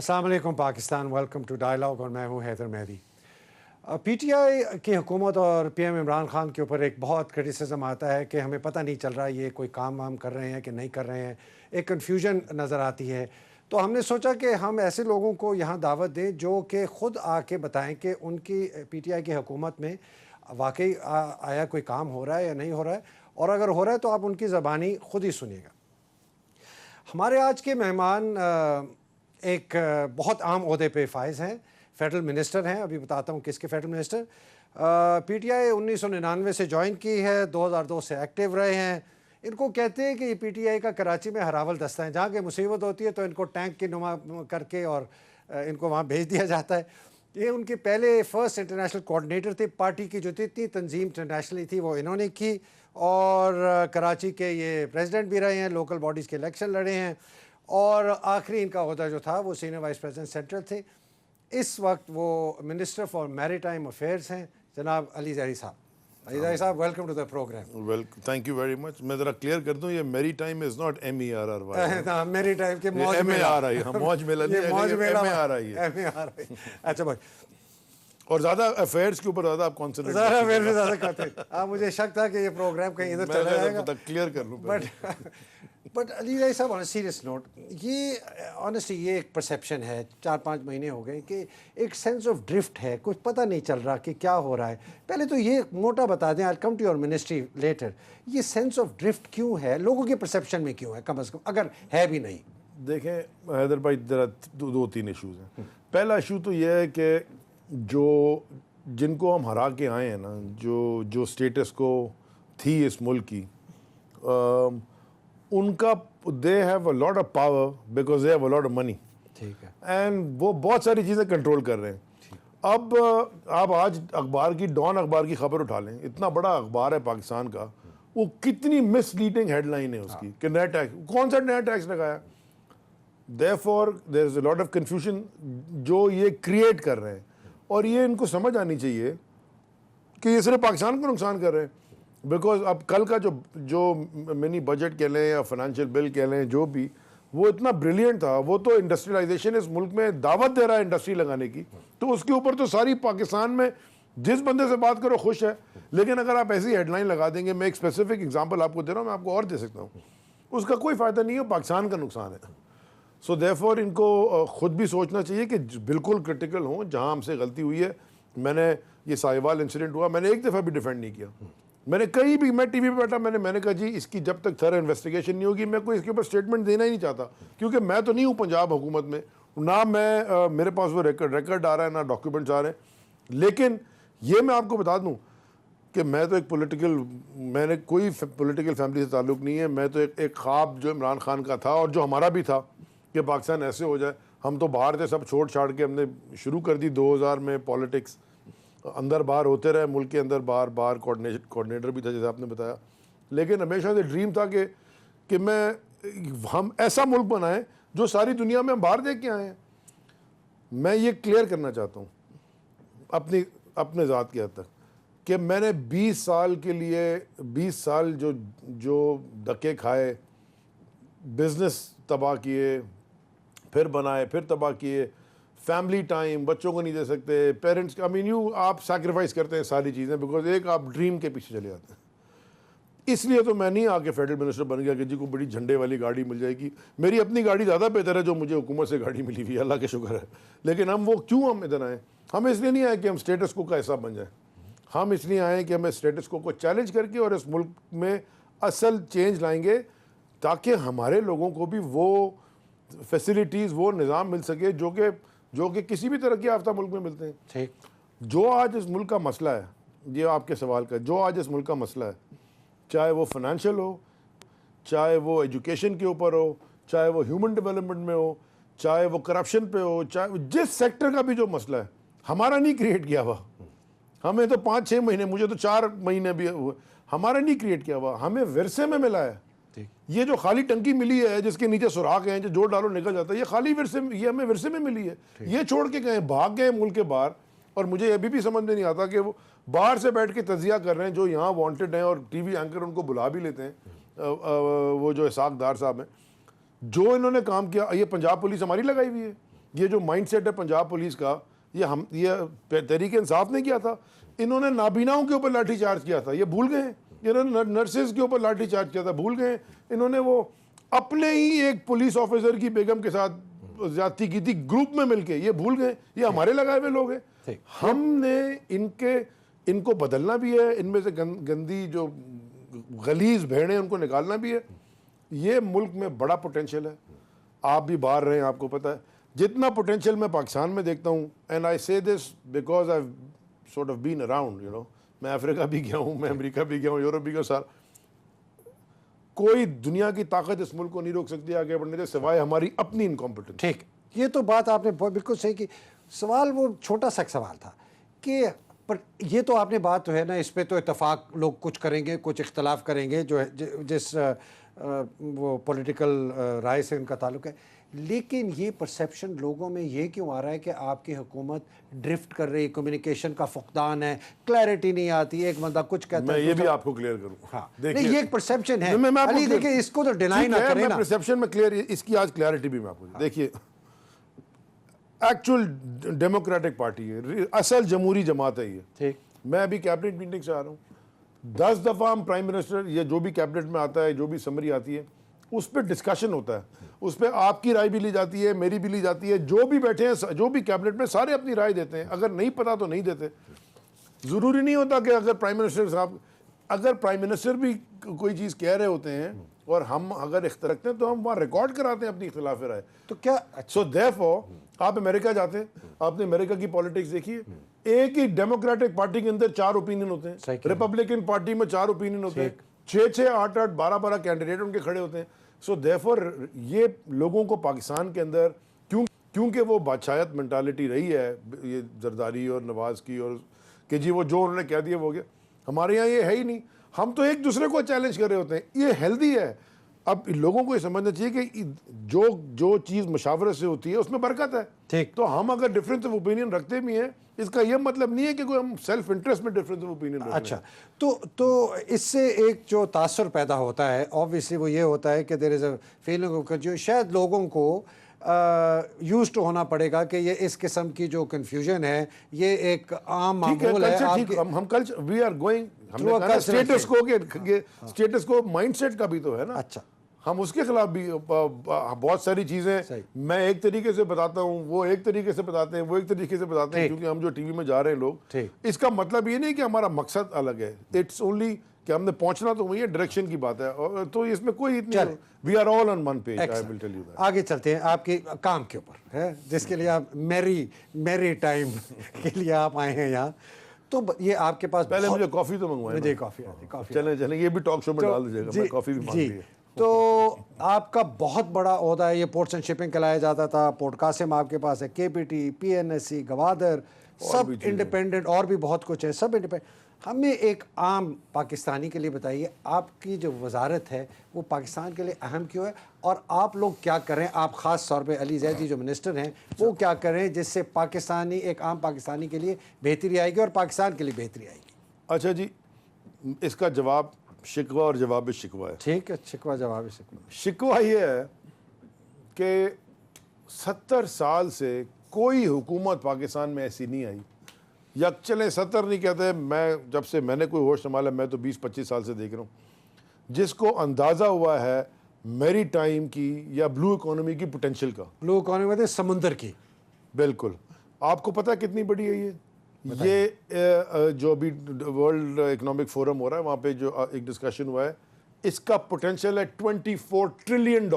السلام علیکم Pakistan, welcome to dialogue, اور میں ہوں حیدر مہدی۔ پی ٹی آئی کی حکومت اور پی ایم عمران خان کے اوپر ایک بہت کرٹیسزم آتا ہے کہ ہمیں پتہ نہیں چل رہا یہ کوئی کام وام کر رہے ہیں کہ نہیں کر رہے ہیں، ایک کنفیوژن نظر آتی ہے۔ تو ہم نے سوچا کہ ہم ایسے لوگوں کو یہاں دعوت دیں جو کہ خود آ کے بتائیں کہ ان کی پی ٹی آئی کی حکومت میں واقعی آیا کوئی کام ہو رہا ہے یا نہیں ہو رہا ہے، اور اگر ہو رہا ہے تو آپ ان کی زبانی خود ہی سنیے گا۔ ہمارے آج کے مہمان ایک بہت عام عہدے پہ فائز ہیں، فیڈرل منسٹر ہیں۔ ابھی بتاتا ہوں کس کے federal minister. P T I 1999 سے جوائن کی ہے، 2002 سے ایکٹیو رہے ہیں۔ ان کو کہتے ہیں کہ یہ پی ٹی آئی کا کراچی میں ہراول دستہ ہے، جہاں کہ مصیبت ہوتی ہے تو ان کو ٹینک کی نما کر کے اور ان کو وہاں بھیج دیا جاتا ہے۔ یہ ان کے پہلے فرسٹ انٹرنیشنل کوآرڈینیٹر تھے، پارٹی کی جو اتنی تنظیم انٹرنیشنلی تھی وہ انہوں نے کی، اور کراچی کے یہ پریزیڈنٹ بھی رہے ہیں، لوکل باڈیز کے الیکشن لڑے ہیں، اور آخری ان کا عہدہ جو تھا وہ سینئر وائس پریزیڈنٹ سینٹرل تھے۔ اس وقت وہ minister for maritime affairs ہیں، جناب علی ظہری صاحب۔ علی ظہری صاحب، welcome to the program. Welcome, thank you very much. میں ذرا کلیئر کر دوں، یہ maritime is not MERRY، maritime کے موج میلہ، موج میلہ نہیں ہے، اچھا بھائی، اور زیادہ افیئرس کے اوپر زیادہ آپ کانسنٹریٹ ذرا میرے سے زیادہ کرتے ہیں۔ مجھے شک تھا کہ یہ پروگرام کہیں ادھر چلا جائے گا، کلیئر کر لوں۔ بٹ علی ظہری صاحب، آن اے سیریس نوٹ، یہ آنیسٹلی یہ ایک پرسیپشن ہے، 4-5 مہینے ہو گئے کہ ایک سینس آف ڈرفٹ ہے، کچھ پتہ نہیں چل رہا کہ کیا ہو رہا ہے۔ پہلے تو یہ موٹا بتا دیں، I'll come to your ministry later، یہ سینس آف ڈرفٹ کیوں ہے، لوگوں کے پرسیپشن میں کیوں ہے، کم از کم اگر ہے بھی نہیں؟ دیکھیں حیدر بھائی، ذرا 2-3 ایشوز ہیں۔ پہلا ایشو تو یہ ہے کہ جن کو ہم ہرا کے آئے ہیں نا، جو اسٹیٹس کو تھی اس ملک کی، ان کا they have a lot of power because they have a lot of money, ٹھیک ہے، اینڈ وہ بہت ساری چیزیں کنٹرول کر رہے ہیں۔ اب آپ آج اخبار کی ڈان اخبار کی خبر اٹھا لیں، اتنا بڑا اخبار ہے پاکستان کا، وہ کتنی مس لیڈنگ ہیڈ لائن ہے اس کی کہ نیا ٹیکس، کون سا نیا ٹیکس لگایا؟ therefore there is a lot of confusion جو یہ کریٹ کر رہے ہیں، اور یہ ان کو سمجھ آنی چاہیے کہ یہ صرف پاکستان کو نقصان کر رہے ہیں۔ بیکاز اب کل کا جو منی بجٹ کہہ لیں یا فائنینشیل بل کہہ لیں، جو بھی، وہ اتنا بریلینٹ تھا، وہ تو انڈسٹریلائزیشن اس ملک میں دعوت دے رہا ہے انڈسٹری لگانے کی، تو اس کے اوپر تو ساری پاکستان میں جس بندے سے بات کرو خوش ہے۔ لیکن اگر آپ ایسی ہیڈ لائن لگا دیں گے، میں ایک اسپیسیفک اگزامپل آپ کو دے رہا ہوں، میں آپ کو اور دے سکتا ہوں، اس کا کوئی فائدہ نہیں ہے، پاکستان کا نقصان ہے۔ سو دیرفور ان کو خود بھی سوچنا چاہیے کہ بالکل کرٹیکل ہوں، جہاں ہم سے غلطی ہوئی ہے۔ میں نے یہ ساہیوال انسیڈنٹ ہوا، میں نے ایک دفعہ بھی ڈیفینڈ نہیں کیا، میں نے کہیں بھی، میں ٹی وی پہ بیٹھا، میں نے کہا جی اس کی جب تک تھرا انویسٹیگیشن نہیں ہوگی میں کوئی اس کے اوپر اسٹیٹمنٹ دینا ہی نہیں چاہتا، کیونکہ میں تو نہیں ہوں پنجاب حکومت میں، نہ میرے پاس وہ ریکارڈ آ رہا ہے، نہ ڈاکیومنٹس آ رہے ہیں۔ لیکن یہ میں آپ کو بتا دوں کہ میں تو میں نے کوئی پولیٹیکل فیملی سے تعلق نہیں ہے، میں تو ایک خواب جو عمران خان کا تھا اور جو ہمارا بھی تھا کہ پاکستان ایسے ہو جائے، ہم تو باہر تھے، سب چھاڑ کے ہم نے شروع کر دی 2000 میں پالیٹکس، اندر باہر ہوتے رہے، ملک کے اندر باہر کوآرڈینیٹر بھی تھا جیسے آپ نے بتایا۔ لیکن ہمیشہ سے ڈریم تھا کہ ہم ایسا ملک بنائیں جو ساری دنیا میں ہم باہر دیکھ کے آئے ہیں۔ میں یہ کلیئر کرنا چاہتا ہوں اپنے ذات کی حد تک کہ میں نے 20 سال کے لیے 20 سال جو دھکے کھائے، بزنس تباہ کیے، پھر بنائے، پھر تباہ کیے، فیملی ٹائم بچوں کو نہیں دے سکتے، پیرنٹس کا آپ سیکریفائس کرتے ہیں ساری چیزیں، بیکاز ایک آپ ڈریم کے پیچھے چلے جاتے ہیں۔ اس لیے تو میں نہیں آ کے فیڈرل منسٹر بن گیا کہ جی کو بڑی جھنڈے والی گاڑی مل جائے گی، میری اپنی گاڑی زیادہ بہتر ہے جو مجھے حکومت سے گاڑی ملی ہوئی ہے، اللہ کا شکر ہے۔ لیکن ہم ادھر آئے، ہم اس لیے نہیں آئے کہ ہم اسٹیٹس کو کا حصہ بن جائیں، ہم اس لیے آئے کہ ہمیں اسٹیٹس کو چیلنج کر کے اور اس ملک میں اصل چینج لائیں گے، تاکہ ہمارے لوگوں کو بھی وہ فیسلٹیز، وہ نظام مل سکے جو کہ کسی بھی ترقی یافتہ ملک میں ملتے ہیں۔ جو آج اس ملک کا مسئلہ ہے، یہ آپ کے سوال کا، جو آج اس ملک کا مسئلہ ہے، چاہے وہ فائنینشیل ہو، چاہے وہ ایجوکیشن کے اوپر ہو، چاہے وہ ہیومن ڈیولپمنٹ میں ہو، چاہے وہ کرپشن پہ ہو، چاہے جس سیکٹر کا بھی جو مسئلہ ہے، ہمارا نہیں کریٹ کیا ہوا، ہمیں تو 5-6 مہینے، مجھے تو 4 مہینے بھی ہوئے، ہمارا نہیں کریٹ کیا ہوا، ہمیں ورثے میں ملا ہے۔ یہ جو خالی ٹنکی ملی ہے جس کے نیچے سوراخ ہیں، جو ڈالو نکل جاتا ہے، یہ خالی یہ ہمیں ورثے میں ملی ہے۔ یہ چھوڑ کے گئے، بھاگ گئے ملک کے باہر، اور مجھے ابھی بھی سمجھ میں نہیں آتا کہ وہ باہر سے بیٹھ کے تجزیہ کر رہے ہیں، جو یہاں وانٹڈ ہیں، اور ٹی وی اینکر ان کو بلا بھی لیتے ہیں، وہ جو اسحاق ڈار صاحب ہیں، جو انہوں نے کام کیا۔ یہ پنجاب پولیس ہماری لگائی ہوئی ہے، یہ جو مائنڈ سیٹ ہے پنجاب پولیس کا، یہ تحریک انصاف نے کیا تھا. انہوں نے نابیناؤں کے اوپر لاٹھی چارج کیا تھا، یہ بھول گئے ہیں. انہوں نے نرسز کے اوپر لاٹھی چارج کیا تھا، بھول گئے ہیں. انہوں نے وہ اپنے ہی ایک پولیس آفیسر کی بیگم کے ساتھ زیادتی کی تھی گروپ میں مل کے، یہ بھول گئے. یہ ہمارے لگائے ہوئے لوگ ہیں. ہم نے ان کو بدلنا بھی ہے، ان میں سے گندی جو غلیظ بھیڑیں ان کو نکالنا بھی ہے. یہ ملک میں بڑا پوٹینشیل ہے. آپ بھی باہر رہے ہیں، آپ کو پتہ ہے جتنا پوٹینشیل میں پاکستان میں دیکھتا ہوں. And I say this because I sort of been around, you know. میں افریقہ بھی گیا ہوں، میں امریکہ بھی گیا ہوں، یورپ بھی گیا ہوں. کوئی دنیا کی طاقت اس ملک کو نہیں روک سکتی آگے بڑھنے سے سوائے ہماری اپنی انکمپیٹنس. ٹھیک، یہ تو بات آپ نے بالکل صحیح کی. سوال وہ چھوٹا سا سوال تھا کہ پر یہ تو آپ نے بات تو ہے نا، اس پہ تو اتفاق لوگ کچھ کریں گے، کچھ اختلاف کریں گے جو جس وہ پولیٹیکل رائے سے ان کا تعلق ہے. لیکن یہ پرسیپشن لوگوں میں یہ کیوں آ رہا ہے کہ آپ کی حکومت ڈرفٹ کر رہی ہے، کمیونیکیشن کا فقدان ہے، کلیئرٹی نہیں آتی، ایک بندہ کچھ کہتا ہے. میں یہ بھی آپ کو کلیئر کروں. ہاں نہیں، یہ ایک پرسیپشن ہے علی، دیکھیں اس کو تو ڈینائی نہ کریں نا. پرسیپشن میں کلیئر، اس کی آج کلیئرٹی بھی میں آپ کو دیکھیے. ایکچوئل ڈیموکریٹک پارٹی ہے، اصل جمہوری جماعت ہے یہ. ٹھیک، میں ابھی کیبنٹ میٹنگ سے آ رہا ہوں. 10 دفعہ ہم پرائم منسٹر یا جو بھی کیبنٹ میں آتا ہے، جو بھی سمری آتی ہے، اس پہ ڈسکشن ہوتا ہے. اس پہ آپ کی رائے بھی لی جاتی ہے، میری بھی لی جاتی ہے. جو بھی بیٹھے ہیں، جو بھی کیبنٹ میں، سارے اپنی رائے دیتے ہیں. اگر نہیں پتا تو نہیں دیتے. ضروری نہیں ہوتا کہ اگر پرائم منسٹر صاحب، اگر پرائم منسٹر بھی کوئی چیز کہہ رہے ہوتے ہیں اور ہم اگر اختلاف رکھتے ہیں تو ہم وہاں ریکارڈ کراتے ہیں اپنی اختلاف رائے. تو کیا سو دیرفور آپ امریکہ جاتے ہیں، آپ نے امریکہ کی پالیٹکس دیکھی ہے. ایک ہی ڈیموکریٹک پارٹی کے اندر 4 اوپینین ہوتے ہیں. ریپبلکن پارٹی میں 4 اوپینین ہوتے ہیں. 6 8 12 کینڈیڈیٹ ان کے کھڑے ہوتے ہیں. سو دیرفور یہ لوگوں کو پاکستان کے اندر کیونکہ وہ بادشاہت مینٹالٹی رہی ہے یہ زرداری اور نواز کی، اور کہ جی وہ جو انہوں نے کہہ دیا وہ گیا. ہمارے یہاں یہ ہے ہی نہیں. ہم تو ایک دوسرے کو چیلنج کر رہے ہوتے ہیں. یہ ہیلدی ہے. اب لوگوں کو یہ سمجھنا چاہیے کہ جو چیز مشاورت سے ہوتی ہے اس میں برکت ہے. ٹھیک، تو ہم اگر ڈفرینس آف اوپینین رکھتے بھی ہیں، اس کا یہ مطلب نہیں ہے کہ کوئی ہم سیلف انٹرسٹ میں ڈفرینس آف اوپینین رکھتے ہیں. اچھا، تو اس سے ایک جو تاثر پیدا ہوتا ہے obviously وہ یہ ہوتا ہے کہ دیر از اے فیلنگ آف جو شاید لوگوں کو یوزڈ ہونا پڑے گا کہ یہ اس قسم کی جو کنفیوژن ہے یہ ایک عام معمول ہے. ہم کلچر وی آر گوئنگ، ہم نے کہا اسٹیٹس کو، کہ اسٹیٹس کو مائنڈ سیٹ کا بھی تو ہے نا. اچھا، ہم اس کے خلاف بھی بہت ساری چیزیں میں ایک طریقے سے بتاتا ہوں، وہ ایک طریقے سے بتاتے ہیں، وہ ایک طریقے سے بتاتے ہیں. کیونکہ ہم جو ٹی وی میں جا رہے ہیں لوگ، اس کا مطلب یہ نہیں کہ ہمارا مقصد الگ ہے. اٹس اونلی کہ ہم نے پہنچنا تو وہی ہے، ڈائریکشن کی بات ہے. تو اس میں کوئی اتنی، we are all on one page. I will tell you that. آگے چلتے ہیں آپ کے کام کے اوپر ہے، جس کے لیے آپ میری ٹائم کے لیے آپ آئے ہیں یہاں. تو یہ آپ کے پاس پہلے مجھے کافی تو منگوائے. مجھے کافی آتی، کافی. چلیں یہ بھی ٹاک شو میں ڈال دیجیے گا. میں کافی بھی مانگ لی ہے. تو آپ کا بہت بڑا عہدہ ہے، یہ پورٹس اینڈ شپنگ کلایا جاتا تھا. پورٹ قاسم آپ کے پاس ہے، کے پی ٹی، پی این ایس سی، گوادر، سب انڈیپینڈنٹ، اور بھی بہت کچھ ہے، سب انڈیپینڈنٹ. ہمیں ایک عام پاکستانی کے لیے بتائیے آپ کی جو وزارت ہے وہ پاکستان کے لیے اہم کیوں ہے، اور آپ لوگ کیا کریں، آپ خاص طور پہ علی زیدی جو منسٹر ہیں وہ کیا کریں جس سے پاکستانی، ایک عام پاکستانی کے لیے بہتری آئے گی اور پاکستان کے لیے بہتری آئے گی. اچھا جی، اس کا جواب شکوہ اور جواب شکوہ ہے. ٹھیک ہے، شکوہ جواب شکوہ. شکوہ یہ ہے کہ 70 سال سے کوئی حکومت پاکستان میں ایسی نہیں آئی. یک چلیں 70 نہیں کہتے، میں جب سے میں نے کوئی ہوش سنبھالا، میں تو 20-25 سال سے دیکھ رہا ہوں، جس کو اندازہ ہوا ہے میری ٹائم کی یا بلو اکانومی کی پوٹینشیل کا. بلو اکانومی میں سمندر کی. بالکل. آپ کو پتہ کتنی بڑی ہے یہ جو ابھی ورلڈ اکنامک فورم ہو رہا ہے وہاں پہ جو ایک ڈسکشن ہوا ہے، اس کا پوٹینشیل ہے $24 ٹریلین.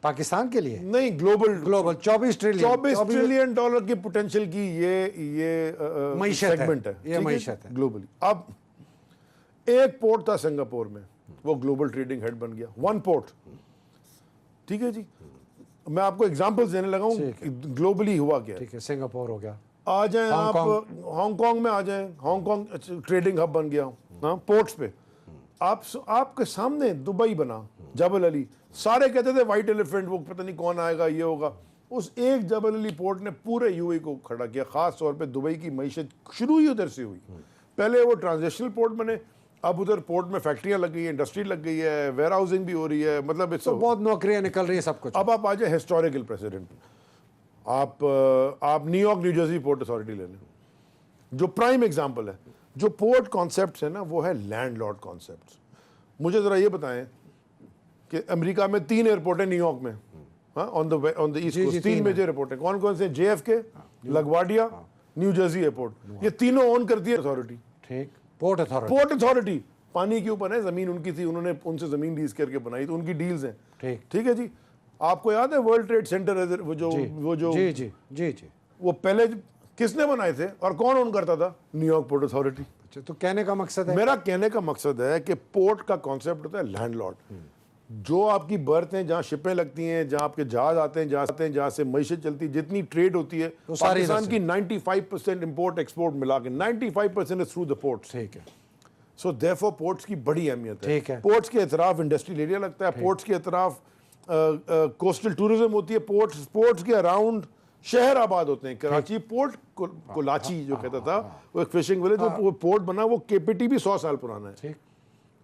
پاکستان کے لیے نہیں، گلوبل 24 ٹریلین ڈالر کی پوٹینشیل کی یہ سیگمنٹ ہے. یہ معیشت ہے گلوبلی. اب ایک پورٹ تھا سنگاپور میں، وہ گلوبل ٹریڈنگ ہیڈ بن گیا. 1 پورٹ. ٹھیک ہے جی، میں آپ کو ایگزامپل دینے لگا ہوں گلوبلی ہوا کیا. ٹھیک ہے، سنگاپور ہو گیا. آ جائیں آپ ہانگ کانگ میں، آ جائیں ہانگ کانگ ٹریڈنگ ہب بن گیا. ہاں، پورٹس پہ آپ کے سامنے دبئی بنا، جبل علی. سارے کہتے تھے وائٹ ایلیفینٹ، وہ پتہ نہیں کون آئے گا، یہ ہوگا. اس ایک جبل علی پورٹ نے پورے یو اے کو کھڑا کیا. خاص طور پہ دبئی کی معیشت شروع ہی ادھر سے ہوئی. پہلے وہ ٹرانزیشنل پورٹ بنے، اب ادھر پورٹ میں فیکٹریاں لگ گئی ہیں، انڈسٹری لگ گئی ہے، ویئر ہاؤسنگ بھی ہو رہی ہے. مطلب بہت نوکریاں نکل رہی ہیں، سب کچھ. اب آپ آ جائیں ہسٹوریکل پریسیڈنٹ. آپ new York New Jersey port authority لے لیں, جو پرائم ایگزامپل ہے. جو پورٹ کانسیپٹس ہیں نا وہ ہے لینڈ لارڈ کانسیپٹس. مجھے ذرا یہ بتائیں کہ امریکہ میں 3 ایئرپورٹ ہیں نیو یارک میں, on the east coast 3 major airport ہیں. کون کون سے؟ JFK, LaGuardia, New Jersey airport. یہ تینوں اون کرتی ہے اتھارٹی. ٹھیک, پورٹ اتھارٹی پانی کے اوپر ہے, زمین ان کی تھی, انہوں نے ان سے زمین لیز کر کے بنائی, تو ان کی ڈیلز ہیں. ٹھیک ہے جی. آپ کو یاد ہے ورلڈ ٹریڈ سینٹر وہ جو جی وہ پہلے کس نے بنائے تھے اور کون اون کرتا تھا؟ New York port authority. تو کہنے کا مقصد ہے, میرا کہنے کا مقصد ہے کہ پورٹ کا کانسیپٹ ہوتا ہے لینڈ لارڈ. جو آپ کی برتھ ہیں, جہاں شپیں لگتی ہیں, جہاں آپ کے جہاز آتے ہیں, جہاں سے معیشت چلتی ہے, جتنی ٹریڈ ہوتی ہے پاکستان کی 95% امپورٹ ایکسپورٹ ملا کے 95% از تھرو دا پورٹس. ٹھیک ہے. سو دیرفور پورٹس کی بڑی اہمیت ہے. ٹھیک ہے. پورٹس کے اطراف انڈسٹریل ایریا لگتا ہے, پورٹس کے اطراف کوسٹل ٹورزم ہوتی ہے, پورٹس کے اراؤنڈ شہر آباد ہوتے ہیں. کراچی پورٹ کولاچی جو کہتا تھا وہ ایک فشنگ ولیج, وہ پورٹ بنا, وہ KPT بھی 100 سال پرانا ہے.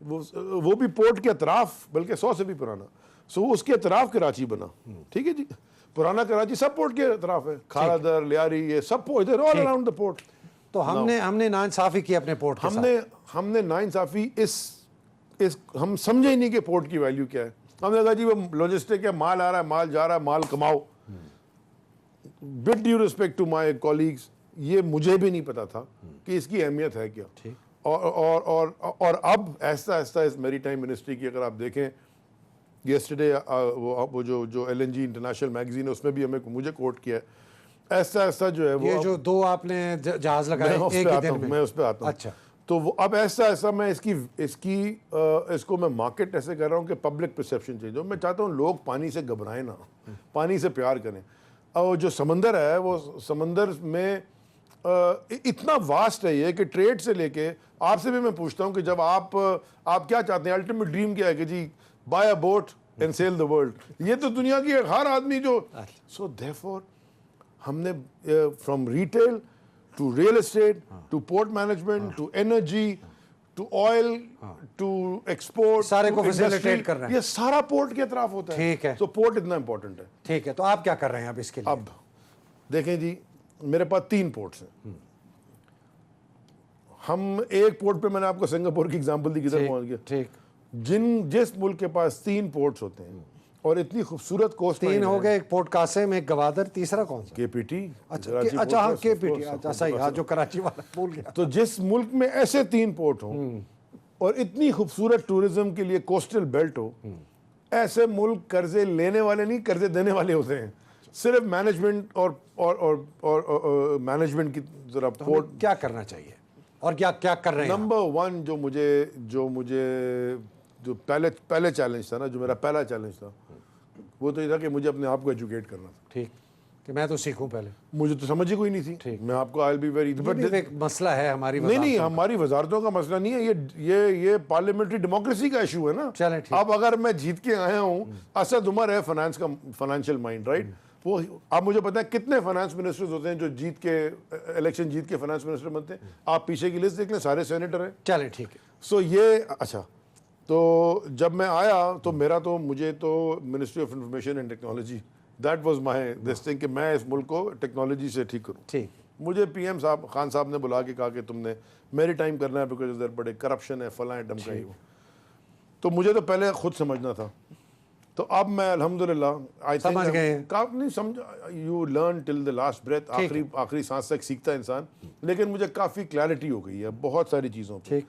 وہ بھی پورٹ کے اطراف, بلکہ 100 سے بھی پرانا. سو اس کے اطراف کراچی بنا. ٹھیک ہے جی. پرانا کراچی سب پورٹ کے اطراف ہے, کھارا در, لیاری, یہ سب ادھر آل اراؤنڈ دا پورٹ. تو ہم نے ناانصافی کی اپنے پورٹ کے ساتھ. ہم نے ناانصافی ہم سمجھے ہی نہیں کہ پورٹ کی ویلیو کیا ہے. ہم نے کہا جی وہ لاجسٹک ہے, مال آ رہا ہے, مال جا رہا ہے, مال کماؤ. With due respect to my colleagues, یہ مجھے بھی نہیں پتا تھا کہ اس کی اہمیت ہے کیا. اور اب ایسا ایسا اس میری ٹائم منسٹری کی اگر آپ دیکھیں, یسٹرڈے وہ جو LNG انٹرنیشنل میگزین ہے اس میں بھی مجھے کوٹ کیا ہے, ایسا ایسا جو ہے وہ, یہ جو 2 آپ نے جہاز لگائے ایک ہی دن میں اس پہ آتا ہوں. اچھا. تو وہ اب ایسا میں اس کو میں مارکیٹ ایسے کر رہا ہوں کہ پبلک پرسیپشن چینج ہو. میں چاہتا ہوں لوگ پانی سے گھبرائیں نہ, پانی سے پیار کریں. اور جو سمندر ہے وہ سمندر میں اتنا واسٹ ہے یہ کہ ٹریڈ سے لے کے آپ سے بھی میں پوچھتا ہوں کہ جب آپ کیا چاہتے ہیں, الٹیمیٹ ڈریم کیا ہے کہ جی buy a boat and sail the world. یہ تو دنیا کی ہر آدمی جو. سو دیرفور ہم نے from retail to real estate to port management to energy to oil to export, سارے کو فیسیلیٹیٹ کر رہے ہیں. یہ سارا پورٹ کے اطراف ہوتا ہے. ٹھیک ہے. تو پورٹ اتنا امپورٹنٹ ہے. ٹھیک ہے. تو آپ کیا کر رہے ہیں اب اس کے لیے؟ اب دیکھیں جی, میرے پاس 3 پورٹس ہیں. ہم ایک پورٹ پہ میں نے آپ کو سنگاپور کی ایگزامپل دی, کدھر پہنچ گیا. ٹھیک. جس ملک کے پاس 3 پورٹس ہوتے ہیں اور اتنی خوبصورت کوسٹ 3 ہو گئے, ایک پورٹ قاسم, ایک گوادر, تیسرا کون سا؟ KPT. اچھا ہاں KPT, اچھا صحیح, ہاں جو کراچی والا بھول گیا. تو جس ملک میں ایسے 3 پورٹ ہوں اور اتنی خوبصورت ٹورزم کے لیے کوسٹل بیلٹ ہو, ایسے ملک قرضے لینے والے نہیں, قرضے دینے والے ہوتے ہیں. صرف مینجمنٹ اور مینجمنٹ کی ذرا پورٹ کیا کرنا چاہیے اور کیا کر رہے ہیں؟ نمبر 1 جو پہلے چیلنج تھا نا, جو میرا پہلا چیلنج تھا وہ تو یہ تھا کہ مجھے اپنے آپ کو ایجوکیٹ کرنا تھا. ٹھیک, کہ میں تو سیکھوں پہلے. مجھے تو سمجھ ہی کوئی نہیں تھی. میں آپ کو آئی بی ویری, ایک مسئلہ ہے ہماری. نہیں ہماری وزارتوں کا مسئلہ نہیں ہے, یہ پارلیمنٹری ڈیموکریسی کا ایشو ہے نا. اب اگر میں جیت کے آیا ہوں, اسد عمر ہے فائنانس کا فائنینشیل مائنڈ, رائٹ. وہ آپ مجھے پتہ ہے کتنے فائنانس منسٹرز ہوتے ہیں جو الیکشن جیت کے فائنانس منسٹر بنتے ہیں. آپ پیچھے کی لسٹ دیکھ لیں, سارے سینیٹر ہیں. چلیں ٹھیک ہے. سو یہ اچھا, تو جب میں آیا تو مجھے تو ministry of information and technology, that was my this thing کہ میں اس ملک کو ٹیکنالوجی سے ٹھیک کروں. ٹھیک. مجھے PM صاحب خان صاحب نے بلا کے کہا کہ تم نے میری ٹائم کرنا ہے بیکاز ادھر بڑے کرپشن ہے, فلاں ڈمکا ہی. تو مجھے تو پہلے خود سمجھنا تھا. تو اب میں الحمدللہ سمجھ گئے. نہیں سمجھا, you learn till the last breath, آخری سانس تک سیکھتا ہے انسان. لیکن مجھے کافی کلیئرٹی ہو گئی ہے بہت ساری چیزوں پہ.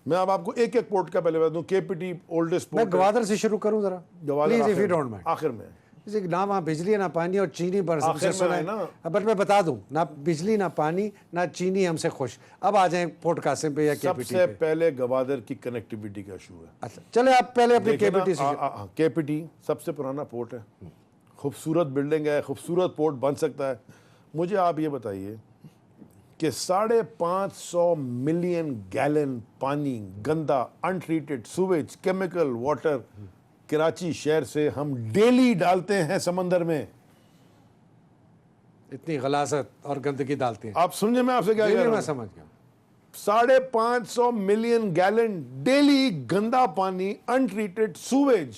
میں اب آپ کو ایک پورٹ کا پہلے بتا دوں. KPT oldest port. میں گوادر سے شروع کروں ذرا, please if you don't mind. آخر میں نہ وہاں بجلی نہ پانی اور چینی پر سب سے سنا ہے, بٹ میں بتا دوں نہ بجلی نہ پانی نہ چینی ہم سے خوش. اب آ جائیں پورٹ قاسم پہ یا KPT پہ. سب سے پہلے گوادر کی کنیکٹیویٹی کا ایشو ہے. اچھا چلے آپ پہلے اپنے KPT سے. KPT سب سے پرانا پورٹ ہے, خوبصورت بلڈنگ ہے, خوبصورت پورٹ بن سکتا ہے. مجھے آپ یہ بتائیے کہ 550 ملین گیلن پانی, گندا untreated sewage chemical water Karachi شہر سے ہم ڈیلی ڈالتے ہیں سمندر میں. اتنی غلاظت اور گندگی ڈالتے ہیں. آپ سمجھے میں آپ سے کیا کہہ رہا ہوں؟ میں سمجھ گیا. 550 ملین گیلن ڈیلی گندا پانی untreated sewage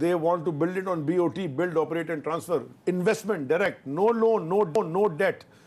They want to build it on BOT, build, operate and transfer. Investment direct, no loan, no debt.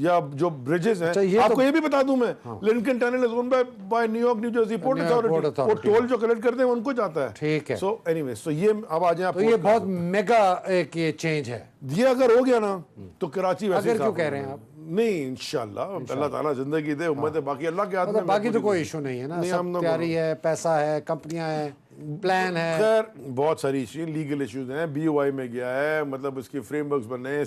یا جو بریجز ہیں. آپ کو یہ بھی بتا دوں میں, Lincoln tunnel is owned by New York New Jersey port authority, وہ ٹول جو کلیکٹ کرتے ہیں ان کو جاتا ہے. ٹھیک ہے. سو اینی وے, سو یہ اب آ جائیں, تو یہ بہت میگا ایک یہ چینج ہے. یہ اگر ہو گیا نا تو کراچی ویسے اگر کیوں کہہ رہے ہیں آپ؟ نہیں انشاءاللہ اللہ تعالیٰ زندگی دے, امت ہے, باقی اللہ کے ہاتھ میں. باقی تو کوئی ایشو نہیں ہے نا, سب تیاری ہے, پیسہ ہے, کمپنیاں ہیں, پلان ہے. خیر بہت ساری ایشو لیگل ایشوز ہیں, بی او آئی میں گیا ہے, مطلب اس کے فریم ورکس بننے ہیں,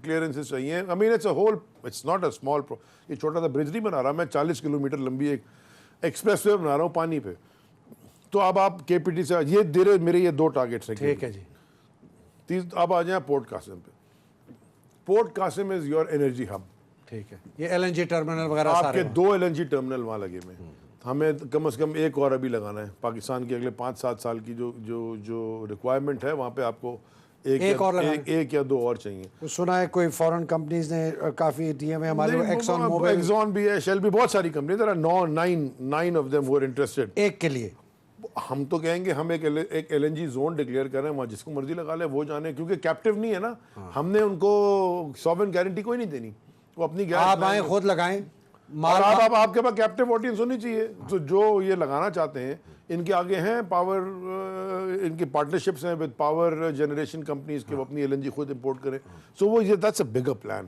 کلیئرنسز چاہیے. I mean it's a whole, it's not a small, یہ چھوٹا سا برج نہیں بنا رہا میں, 40 کلومیٹر لمبی ایک ایکسپریس وے بنا رہا ہوں پانی پہ. تو اب آپ کے پی ٹی سے یہ میرے یہ 2 ٹارگیٹس ہیں. ٹھیک ہے جی. اب آ جائیں پورٹ قاسم پہ. Port Qasim is your energy hub. ٹھیک ہے. یہ ایل این جی ٹرمینل وغیرہ آپ کے 2 ایل این جی ٹرمینل وہاں لگے ہوئے ہیں. ہمیں کم از کم ایک اور ابھی لگانا ہے. پاکستان کے اگلے 5-7 سال کی جو ریکوائرمنٹ ہے, وہاں پہ آپ کو ایک یا 2 اور چاہیے. سنا ہے کوئی فورن کمپنیز نے کافی دیے ہوئے, ہمارے ایکسون بھی ہے, شیل بھی, بہت ساری company, there are 9 of them were interested. ایک کے لیے ہم تو کہیں گے ہم ایک L N G zone declare کریں, وہاں جس کو مرضی لگا لے, وہ جانے, کیونکہ کیپٹیو نہیں ہے نا. ہم نے ان کو سوورن گارنٹی کوئی نہیں دینی, وہ اپنی گیس آپ آئیں خود لگائیں. آپ کے پاس کیپٹیو آڈینس ہونی چاہیے. تو جو یہ لگانا چاہتے ہیں, ان کے آگے ہیں پاور, ان کی پارٹنرشپس ہیں ود پاور جنریشن کمپنیز کے, وہ اپنی ایل این جی خود امپورٹ کریں. سو وہ یہ دیٹس اے بگر پلان.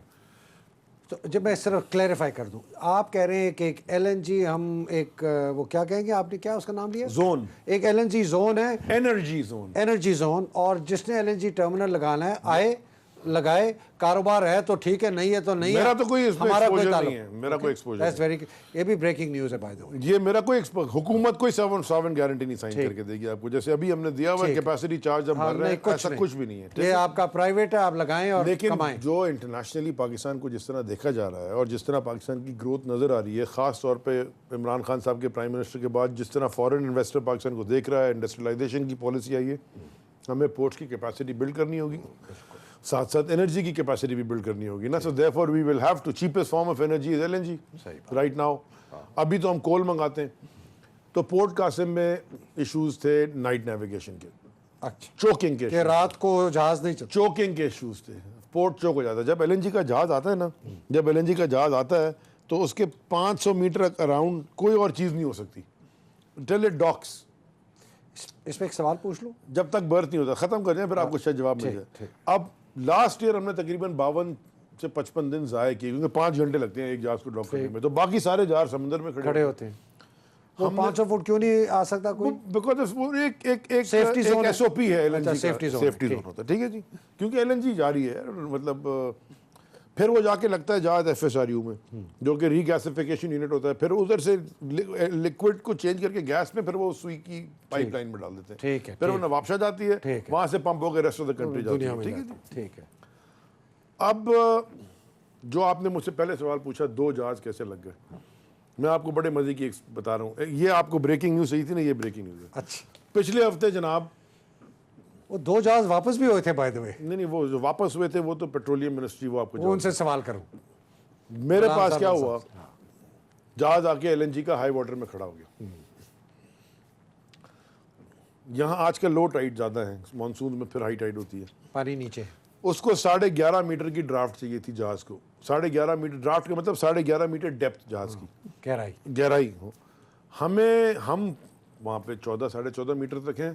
تو جب میں صرف کلیریفائی کر دوں, آپ کہہ رہے ہیں کہ ایک ایل این جی, ہم ایک وہ کیا کہیں گے, آپ نے کیا اس کا نام لیا, زون, ایک ایل این جی زون ہے, انرجی زون, اور جس نے ایل این جی ٹرمینل لگانا ہے آئے لگائے, کاروبار ہے تو ٹھیک ہے, نہیں ہے تو نہیں ہے. میرا تو کوئی ہمارا کوئی تعلق نہیں ہے, میرا کوئی ایکسپوجر. یہ بھی بریکنگ نیوز ہے بائی دا وے. یہ میرا کوئی حکومت کوئی ساون گارنٹی نہیں سائن کر کے دے گی آپ کو, جیسے ابھی ہم نے دیا ہوا کیپیسٹی چارج ہم بھر رہے ہیں, ایسا کچھ بھی نہیں ہے. یہ آپ کا پرائیویٹ ہے, آپ لگائیں اور کمائیں. لیکن جو انٹرنیشنلی پاکستان کو جس طرح دیکھا جا رہا ہے, اور جس طرح پاکستان کی گروتھ نظر آ رہی ہے, خاص طور پہ عمران خان صاحب کے پرائم منسٹر کے بعد جس طرح فارن انویسٹر پاکستان کو دیکھ رہا ہے, انڈسٹریلائزیشن کی پالیسی آئی ہے, ہمیں پورٹس کی کیپیسٹی بلڈ کرنی ہوگی, ساتھ ساتھ انرجی کی کیپیسٹی بھی بلڈ کرنی ہوگی نا. So therefore we will have to, cheapest form of energy is L N G right now. ابھی تو ہم کول منگاتے ہیں. تو پورٹ قاسم میں ایشوز تھے نائٹ نیویگیشن کے, چوکنگ کے, رات کو جہاز نہیں چلتا, چوکنگ کے ایشوز تھے. پورٹ چوک ہو جاتا ہے جب ایل این جی کا جہاز آتا ہے نا, جب ایل این جی کا جہاز آتا ہے تو اس کے 500 میٹر اراؤنڈ کوئی اور چیز نہیں ہو سکتی ٹل اٹ ڈاکس. اس میں ایک سوال پوچھ لوں, جب تک برتھ نہیں ہوتا, ختم کر جائیں پھر آپ کو شاید جواب مل جائے. اب لاسٹ ایئر ہم نے تقریباً 52 سے 55 دن ضائع کیے, کیونکہ 5 گھنٹے لگتے ہیں ایک جہاز کو ڈراپ کرنے میں, تو باقی سارے جہاز سمندر میں کھڑے ہوتے ہیں. وہ 500 فٹ کیوں نہیں آ سکتا کوئی, بیکاز وہ ایک ایس او پی ہے, سیفٹی زون ہوتا ہے. ٹھیک ہے جی, کیونکہ ایل این جی جاری ہے, مطلب پھر وہ جا کے لگتا ہے جہاز ایف ایس آر یو میں, جو کہ ری گیسیفیکیشن یونٹ ہوتا ہے, پھر ادھر سے لکوڈ کو چینج کر کے گیس میں پھر وہ سوئی کی پائپ لائن میں ڈال دیتے ہیں, پھر وہ نوابشاہ جاتی ہے, وہاں سے پمپ ہو کے ریسٹ آف دا کنٹری جاتی ہے. ٹھیک ہے جی, ٹھیک ہے. اب جو آپ نے مجھ سے پہلے سوال پوچھا 2 جہاز کیسے لگ گئے, میں آپ کو بڑے مزے کی بتا رہا ہوں. یہ آپ کو بریکنگ نیوز صحیح تھی نا, یہ بریکنگ نیوز ہے. اچھا, پچھلے ہفتے جناب وہ 2 جہاز واپس بھی ہوئے تھے بائی دا وے. نہیں, وہ جو واپس ہوئے تھے وہ تو پیٹرولیم منسٹری, وہ آپ کو ان سے سوال کروں. میرے پاس کیا ہوا, جہاز آ کے ایل این جی کا ہائی واٹر میں کھڑا ہو گیا. یہاں آج کل لو ٹائڈ زیادہ ہیں, مانسون میں پھر ہائی ٹائڈ ہوتی ہے, پانی نیچے. اس کو 11.5 میٹر کی ڈرافٹ چاہیے تھی جہاز کو. 11.5 میٹر ڈرافٹ کا مطلب 11.5 میٹر ڈیپتھ جہاز کی گہرائی ہو. ہم وہاں پہ 14-14.5 میٹر تک ہیں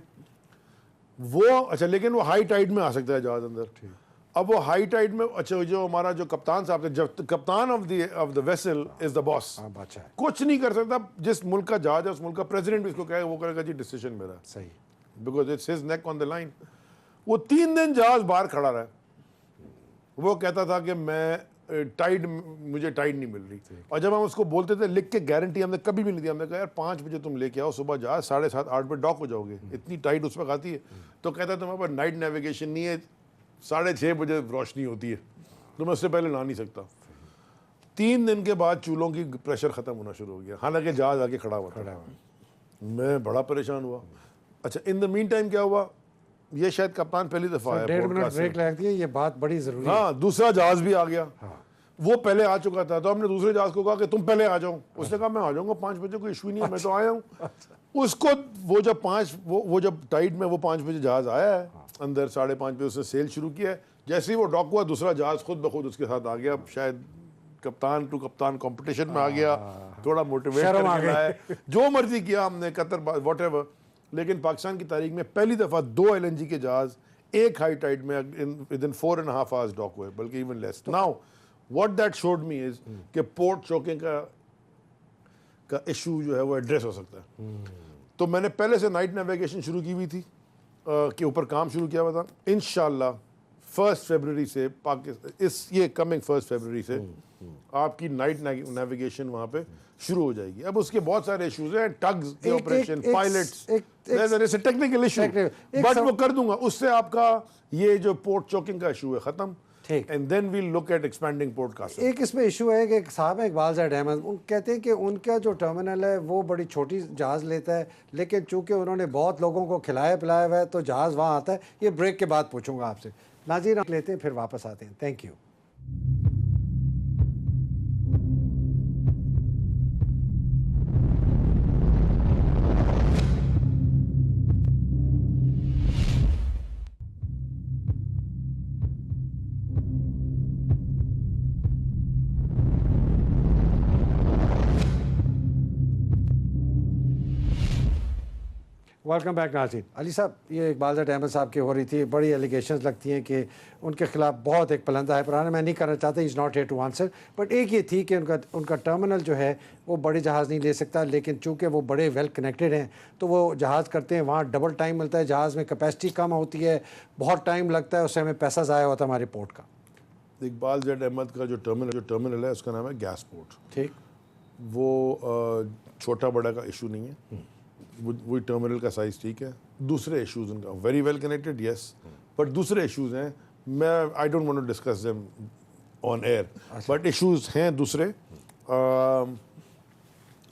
وہ. اچھا, لیکن وہ ہائی ٹائڈ میں آ سکتا ہے جہاز اندر. اب وہ ہائی ٹائڈ میں, اچھا جو ہمارا جو کپتان صاحب تھے, جب کپتان آف دا ویسل از دا باس, کچھ نہیں کر سکتا. جس ملک کا جہاز ہے اس ملک کا پریزیڈنٹ بھی اس کو کہے, وہ کرے گا جی ڈیسیژن میرا, صحیح, because it's his neck on the line. وہ 3 دن جہاز باہر کھڑا رہا, وہ کہتا تھا کہ میں مجھے ٹائڈ نہیں مل رہی. اور جب ہم اس کو بولتے تھے لکھ کے, گارنٹی ہم نے کبھی بھی نہیں دی. ہم نے کہا یار 5 بجے تم لے کے آؤ صبح جہاز, 7:30-8 بجے ڈاک ہو جاؤ گے, اتنی ٹائڈ اس وقت آتی ہے. تو کہتا ہے تمہارے پاس نائٹ نیویگیشن نہیں ہے, 6:30 بجے روشنی ہوتی ہے, تو میں اس سے پہلے لا نہیں سکتا. 3 دن کے بعد چولہوں کی پریشر ختم ہونا شروع ہو گیا, حالانکہ جہاز آگے کھڑا ہوا تھا. میں بڑا پریشان ہوا. اچھا, ان دا مین ٹائم کیا ہوا, یہ شاید کپتان پہلی دفعہ آیا, 1.5 منٹ بریک لگتی ہے, یہ بات بڑی ضروری ہے. ہاں, دوسرا جہاز بھی آ گیا, وہ پہلے آ چکا تھا. تو ہم نے دوسرے جہاز کو کہا کہ تم پہلے آ جاؤ. اس نے کہا میں آ جاؤں گا 5 بجے, کوئی ایشو نہیں ہے, میں تو آیا ہوں. اس کو وہ جب ٹائڈ میں وہ 5 بجے جہاز آیا ہے اندر, 5:30 بجے اس نے سیل شروع کیا ہے. جیسے ہی وہ ڈاک ہوا, دوسرا جہاز خود بخود اس کے ساتھ آ گیا. شاید کپتان ٹو کپتان کمپٹیشن میں آ گیا, تھوڑا موٹیویٹ شرم آ کر کے جو مرضی کیا ہم نے قطر واٹ ایور. لیکن پاکستان کی تاریخ میں پہلی دفعہ 2 LNG کے جہاز ایک ہائی ٹائڈ میں ودن 4.5 hours ڈاک ہوئے, بلکہ even less. Now what that showed me is کہ پورٹ چوکنگ کا ایشو جو ہے وہ ایڈریس ہو سکتا ہے. تو میں نے پہلے سے نائٹ نیویگیشن شروع کی ہوئی تھی کے اوپر کام شروع کیا ہوا تھا. انشاءاللہ 1 فیبروری سے یہ کمنگ 1 فیبروری سے آپ کی نائٹ نیویگیشن وہاں پہ شروع ہو جائے گی. اب اس کے بہت سارے ایشوز ہیں, ٹگز کے operation, pilots, technical issue, but وہ کر دوں گا. اس سے آپ کا یہ جو پورٹ چوکنگ کا ایشو ہے ختم. And then we'll look at expanding port cost. ایک اس میں ایشو ہے کہ صاحب اقبال زیڈ احمد کہتے ہیں کہ ان کا جو ٹرمینل ہے وہ بڑی چھوٹی جہاز لیتا ہے, لیکن چونکہ انہوں نے بہت لوگوں کو کھلایا پلایا ہوا ہے تو جہاز وہاں آتا ہے. یہ بریک کے بعد پوچھوں گا آپ سے. ناظرین لیتے ہیں پھر واپس آتے ہیں. Thank you. ویلکم بیک ناظرین. علی صاحب, یہ اقبال زیڈ احمد صاحب کی ہو رہی تھی, بڑی ایلیگیشنز لگتی ہیں کہ ان کے خلاف بہت ایک پلندہ ہے پرانا. میں نہیں کرنا چاہتا, is not here to answer, but ایک یہ تھی کہ ان کا ٹرمینل جو ہے وہ بڑے جہاز نہیں لے سکتا, لیکن چونکہ وہ بڑے ویل کنیکٹڈ ہیں تو وہ جہاز کرتے ہیں. وہاں ڈبل ٹائم ملتا ہے, جہاز میں کیپیسٹی کم ہوتی ہے, بہت ٹائم لگتا ہے, اس سے ہمیں پیسہ ضائع ہوتا ہے ہمارے پورٹ کا. اقبال زیڈ احمد کا جو ٹرمینل ہے اس کا نام ہے گیس پورٹ. ٹھیک, وہ چھوٹا بڑا کا ایشو نہیں ہے, وہی ٹرمینل کا سائز ٹھیک ہے. دوسرے ایشوز ان کا very well connected yes, but دوسرے ایشوز ہیں, میں I don't want to discuss them on air, but issues ہیں دوسرے.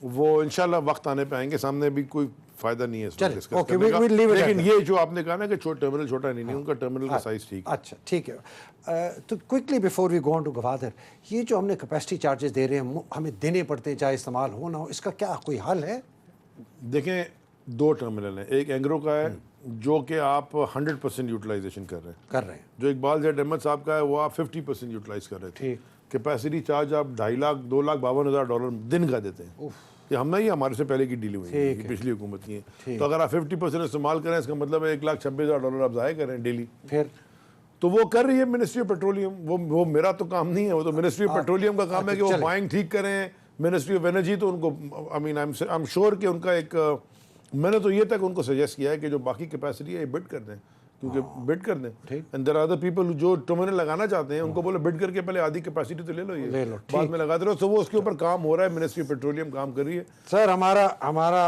وہ انشاءاللہ وقت آنے پہ آئیں گے سامنے, بھی کوئی فائدہ نہیں ہے اس میں ڈسکس کرنے کا. لیکن یہ جو آپ نے کہا نا کہ ٹرمینل چھوٹا نہیں, ان کا ٹرمینل کا سائز ٹھیک ہے. اچھا ٹھیک ہے. تو quickly before we go on to Gwadar, یہ جو ہم نے کیپیسٹی چارجز دے رہے ہیں ہمیں دینے پڑتے ہیں چاہے استعمال ہو نہ ہو, اس کا کیا کوئی حل ہے؟ دیکھیں 2 ٹرمینل ہیں, ایک اینگرو کا ہے جو کہ آپ 100% یوٹیلائزیشن کر رہے ہیں, جو اقبال زیڈ احمد صاحب کا ہے وہ آپ 50% یوٹیلائز کر رہے تھے. کیپیسٹی چارج آپ $2,52,000 دن کا دیتے ہیں. یہ ہم نے یہ ہمارے سے پہلے کی ڈیل ہوئی ہے, پچھلی حکومت کی ہے. تو اگر آپ 50% استعمال کریں, اس کا مطلب ہے $1,26,000 آپ ضائع کریں ڈیلی. پھر تو وہ کر رہی ہے منسٹری آف پیٹرولیم. وہ میرا تو کام نہیں ہے, وہ تو منسٹری آف پیٹرولیم کا کام ہے کہ وہ بائنگ ٹھیک کریں. منسٹری آف انرجی تو ان کو آئی ایم شیور کہ ان کا ایک, میں نے تو یہ تک ان کو سجیسٹ کیا ہے کہ جو باقی کیپیسٹی ہے یہ بڈ کر دیں, کیونکہ بڈ کر دیں. And there are other people جو ٹرمینل لگانا چاہتے ہیں, ان کو بولے بڈ کر کے پہلے آدھی کیپیسٹی تو لے لو, یہ بعد میں لگاتے رہو. تو وہ اس کے اوپر کام ہو رہا ہے, منسٹری آف پیٹرولیم کام کر رہی ہے. سر ہمارا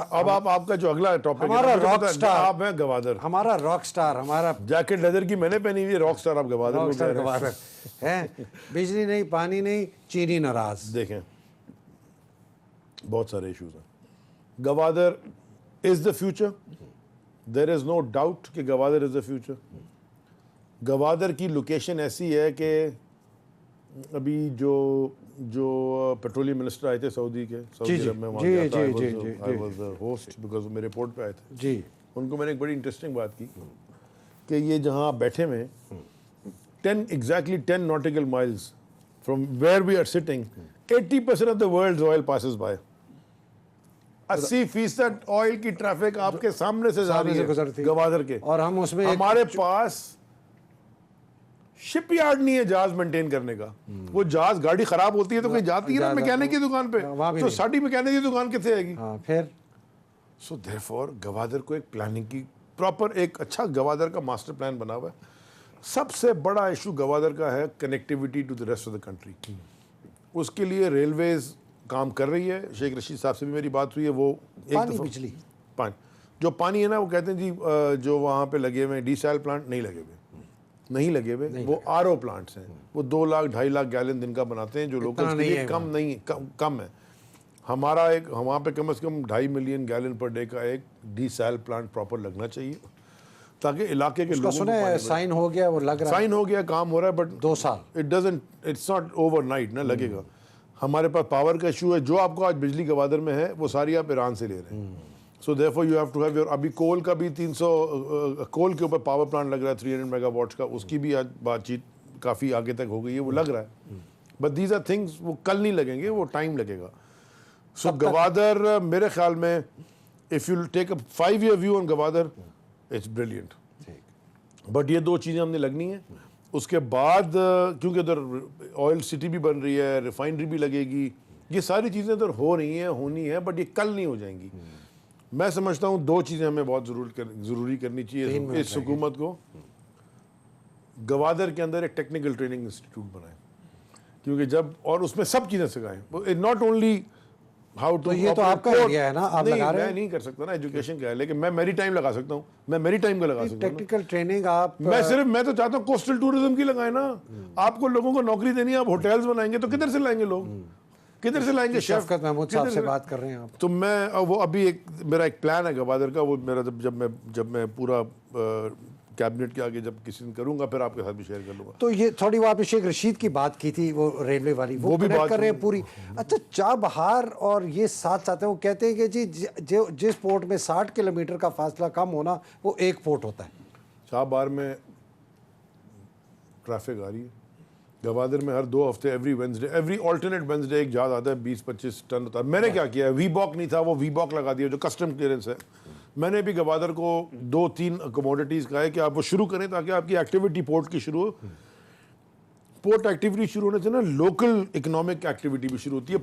اب آپ کا جو اگلا ٹاپک ہے, آپ ہیں گوادر. ہمارا راک سٹار, ہمارا جیکٹ لیدر کی میں نے پہنی ہوئی, راک سٹار آپ گوادر ہیں. بجلی نہیں, پانی نہیں, چینی ناراض. دیکھیں بہت سارے ایشوز ہیں. Gwadar is the future, there is no doubt کہ Gwadar is the future. Gwadar کی لوکیشن ایسی ہے کہ ابھی جو پیٹرولیم منسٹر آئے تھے سعودی عرب میں, وہاں گیا تھا, I was the host because وہ میرے پورٹ پہ آئے تھے. جی, ان کو میں نے ایک بڑی انٹرسٹنگ بات کی کہ یہ جہاں آپ بیٹھے ہوئے 10 nautical miles from where we are sitting, 80% of the world's oil passes by. 80% oil کی ٹریفک آپ کے سامنے سے جا رہی ہے گوادر کے, اور ہم اس میں ہمارے پاس شپ یارڈ نہیں ہے جہاز مینٹین کرنے کا. وہ جہاز گاڑی خراب ہوتی ہے تو کہیں جاتی ہے نا میکینک کی دکان پہ, تو ساڑھی میکینک کی دکان کتنے آئے گی پھر. سو دیرفور گوادر کو ایک پلاننگ کی پراپر ایک اچھا گوادر کا ماسٹر پلان بنا ہوا ہے. سب سے بڑا ایشو گوادر کا ہے connectivity to the rest of the country. اس کے لیے ریلویز کام کر رہی ہے. شیخ رشید صاحب سے بھی میری بات ہوئی ہے. وہ بجلی جو پانی ہے نا, وہ کہتے ہیں جی جو وہاں پہ لگے ہوئے ڈی سیل پلانٹ نہیں لگے ہوئے, وہ آر او پلانٹس ہیں. وہ 2 لاکھ 2.5 لاکھ گیلن دن کا بناتے ہیں, جو لوگوں کے لیے کم ہے. ہمارا ایک وہاں پہ کم از کم 2.5 ملین گیلن پر ڈے کا ایک ڈی سیل پلانٹ پراپر لگنا چاہیے, تاکہ علاقے کے لوگوں کو سائن ہو گیا, وہ لگ رہا ہے, سائن ہو گیا, کام ہو رہا ہے, بٹ 2 سال اٹس ناٹ اوور نائٹ نا لگے گا. ہمارے پاس پاور کا ایشو ہے. جو آپ کو آج بجلی گوادر میں ہے وہ ساری آپ ایران سے لے رہے ہیں. So therefore you have to have your, ابھی کول کا بھی 300 کول کے اوپر پاور پلانٹ لگ رہا ہے 300 میگا واٹس کا, اس کی بھی آج بات چیت کافی آگے تک ہو گئی ہے, وہ لگ رہا ہے. بٹ دیز آر تھنگس وہ کل نہیں لگیں گے, وہ ٹائم لگے گا. سو گوادر میرے خیال میں if you take a 5 year view on Gwadar it's brilliant. But یہ 2 چیزیں ہم نے لگنی ہیں. اس کے بعد کیونکہ ادھر آئل سٹی بھی بن رہی ہے, ریفائنری بھی لگے گی, یہ ساری چیزیں ادھر ہو رہی ہیں, ہونی ہیں, بٹ یہ کل نہیں ہو جائیں گی. میں سمجھتا ہوں 2 چیزیں ہمیں بہت ضروری کرنی چاہیے اس حکومت کو. گوادر کے اندر ایک ٹیکنیکل ٹریننگ انسٹیٹیوٹ بنائیں, کیونکہ جب اور اس میں سب چیزیں سکھائیں, ناٹ اونلی ہاؤ ٹو. یہ تو آپ کا ایریا ہے نا, آپ لگا رہے ہیں. میں نہیں کر سکتا نا ایجوکیشن کیا ہے, لیکن میں میری ٹائم لگا سکتا ہوں, میں میری ٹائم کا لگا سکتا ہوں. ٹیکنیکل ٹریننگ آپ میں تو چاہتا ہوں کوسٹل ٹورزم کی لگائیں نا. آپ کو لوگوں کو نوکری دینی ہے, آپ ہوٹلز بنائیں گے تو کدھر سے لائیں گے لوگ, کدھر سے لائیں گے؟ شفقت محمود صاحب سے بات کر رہے ہیں آپ. تو میں وہ ابھی میرا ایک پلان ہے گوادر کا, وہ میرا جب میں پورا کیبنٹ کے آگے جب کسی دن کروں گا پھر آپ کے ساتھ بھی شیئر کر لوں گا. تو یہ تھوڑی وہ آپ نے شیخ رشید کی بات کی تھی, وہ ریلوے والی, وہ بھی بات کر رہے ہیں پوری. اچھا, چابہار اور یہ ساتھ ساتھ ہیں, وہ کہتے ہیں کہ جی جس پورٹ میں 60 کلومیٹر کا فاصلہ کم ہونا وہ ایک پورٹ ہوتا ہے. چابہار میں ٹریفک آ رہی ہے, گوادر میں ہر 2 ہفتے ایوری آلٹرنیٹ وینسڈے ایک جہاز آتا ہے 20-25 ٹن ہوتا ہے. میں نے کیا کیا ہے, وی باک نہیں تھا, وہ وی باک لگا دیا جو کسٹم کلیئرنس ہے. میں نے بھی گوادر کو 2-3 کموڈیٹیز کا ہے کہ آپ وہ شروع کریں تاکہ آپ کی ایکٹیویٹی پورٹ کی شروع ہو. پورٹ ایکٹیویٹی شروع ہونے سے نا لوکل اکنامک ایکٹیویٹی بھی شروع ہوتی ہے.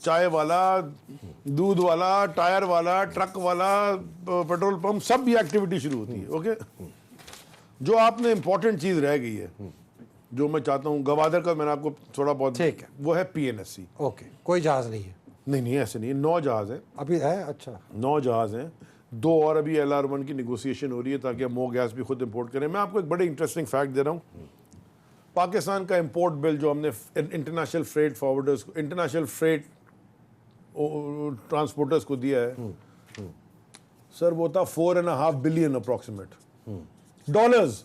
چائے والا, دودھ والا, ٹائر والا, ٹرک والا, پیٹرول پمپ, سب بھی ایکٹیویٹی شروع ہوتی ہے. اوکے, جو آپ نے امپورٹنٹ چیز رہ گئی ہے جو میں چاہتا ہوں گوادر کا, میں نے آپ کو تھوڑا بہت, وہ ہے PNSC. اوکے, کوئی جہاز نہیں ہے؟ نہیں ایسے نہیں, 9 جہاز ہیں ابھی ہے. اچھا, 9 جہاز ہیں, 2 اور ابھی LR1 کی نیگوسیشن ہو رہی ہے تاکہ مو گیس بھی خود امپورٹ کریں. میں آپ کو ایک بڑے انٹرسٹنگ فیکٹ دے رہا ہوں. پاکستان کا امپورٹ بل جو ہم نے انٹرنیشنل فریٹ فارورڈرز کو, انٹرنیشنل فریٹ ٹرانسپورٹرز کو دیا ہے سر, وہ تھا 4.5 billion approximate dollars.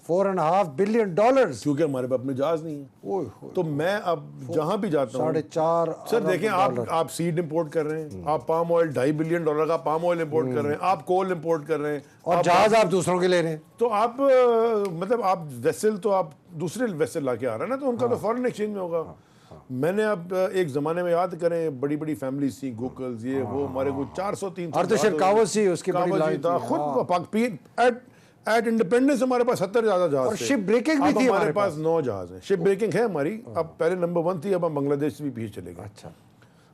4.5 billion dollars, کیونکہ ہمارے پاس اپنے جہاز نہیں ہے. تو میں اب جہاں بھی جاتا ہوں 4.5 سر دیکھیں, آپ سیڈ امپورٹ کر رہے ہیں, آپ پام آئل $2.5 بلین کا پام آئل امپورٹ کر رہے ہیں, آپ کول امپورٹ کر رہے ہیں, اور جہاز آپ دوسروں کے لے رہے ہیں. تو آپ مطلب آپ ویسل تو آپ دوسرے ویسل لا کے آ رہے ہیں نا, تو ان کا تو فارن ایکسچینج میں ہوگا. میں نے اب ایک زمانے میں یاد کریں بڑی بڑی فیملیز تھیں, گوکلز, یہ وہ, ہمارے کو 400-300 اردشیر کاوسی اس کی بڑی لائن تھا خود. ایٹ انڈیپینڈنس ہمارے پاس 70 زیادہ جہاز اور شپ بریکنگ بھی تھی ہمارے پاس. 9 جہاز ہیں, شپ بریکنگ ہے ہماری. اب پہلے نمبر 1 تھی, اب ہم بنگلہ دیش سے بھی پیچھے چلے گئے. اچھا,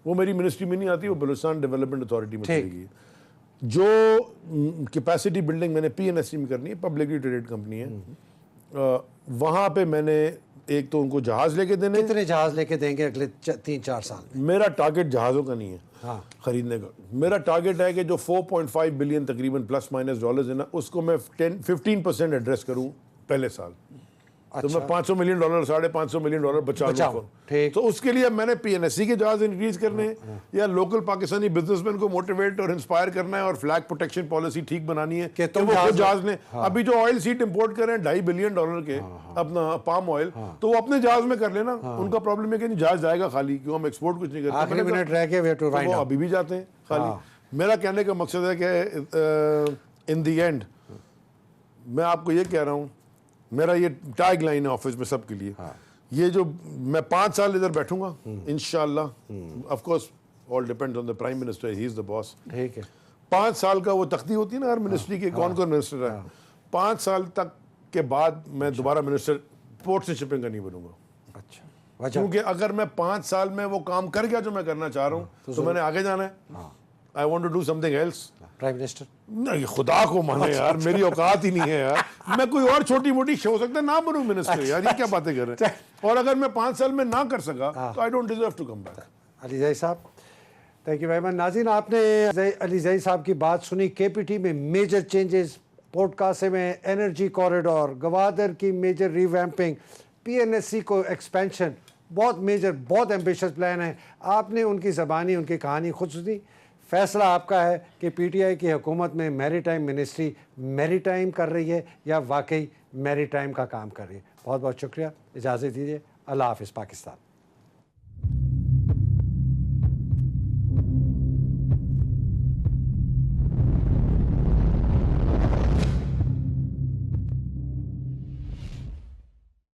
وہ میری منسٹری میں نہیں آتی, وہ بلوچستان ڈیولپمنٹ اتھارٹی میں چلے گئی. جو کیپیسٹی بلڈنگ میں نے PNSC میں کرنی ہے, پبلکلی ٹریڈڈ کمپنی ہے, وہاں پہ میں نے ایک تو ان کو جہاز لے کے دینے. کتنے جہاز لے کے دیں گے اگلے 3-4 سال میں؟ میرا ٹارگٹ جہازوں کا نہیں ہے خریدنے کا. میرا ٹارگٹ ہے کہ جو 4.5 بلین تقریباً پلس مائنس ڈالرز ہے نا, اس کو میں 15% ایڈریس کروں پہلے سال. تو میں $500 ملین $550 ملین بچا لوں. تو اس کے لیے میں نے PNSC کے جہاز انکریز کرنے, یا لوکل پاکستانی بزنس مین کو موٹیویٹ اور انسپائر کرنا ہے, اور فلیگ پروٹیکشن پالیسی ٹھیک بنانی ہے کہ وہ خود جہاز لیں. ابھی جو آئل سیٹ امپورٹ کر رہے ہیں $2.5 بلین کے اپنا پام آئل, تو وہ اپنے جہاز میں کر لینا. ان کا پرابلم ہے کہ جہاز جائے گا خالی, کیوں ہم ایکسپورٹ کچھ نہیں کرتے. آخری منٹ رہ گئے, وہ ابھی بھی جاتے ہیں خالی. میرا کہنے کا مقصد ہے کہ ان دی اینڈ میں آپ کو یہ کہہ رہا ہوں, میرا یہ ٹیگ لائن ہے آفس میں سب کے لیے, یہ جو میں 5 سال ادھر بیٹھوں گا انشاءاللہ, of course all depends on the prime minister, he is the boss. ٹھیک ہے, 5 سال کا وہ تختی ہوتی ہے نا ہر منسٹری کی, کون منسٹر ہے. 5 سال تک کے بعد میں دوبارہ منسٹر پورٹ سے شپنگ کا نہیں بنوں گا. اچھا, کیونکہ اگر میں 5 سال میں وہ کام کر گیا جو میں کرنا چاہ رہا ہوں, تو میں نے آگے جانا ہے. I want to do something else. Prime minister نہیں, خدا کو مانے یار, میری اوقات ہی نہیں ہے یار. میں کوئی اور چھوٹی موٹی ہو سکتا ہے نہ بنوں منسٹر یار, یہ کیا باتیں کر رہے ہیں. اور اگر میں 5 سال میں نہ کر سکا تو I don't deserve to come back. علی زئی صاحب, تھینک یو ویری مچ. ناظرین, آپ نے علی زئی صاحب کی بات سنی. KPT میں میجر چینجز, پورٹ قاسم میں انرجی کوریڈور, گوادر کی میجر ریویمپنگ, PNSC کو ایکسپینشن, بہت میجر, بہت ایمبیشس پلان ہے. آپ نے ان کی زبانی, ان کی کہانی خود سنی. فیصلہ آپ کا ہے کہ PTI کی حکومت میں میری ٹائم منسٹری میری ٹائم کر رہی ہے یا واقعی میری ٹائم کا کام کر رہی ہے. بہت بہت شکریہ, اجازت دیجیے. اللہ حافظ پاکستان.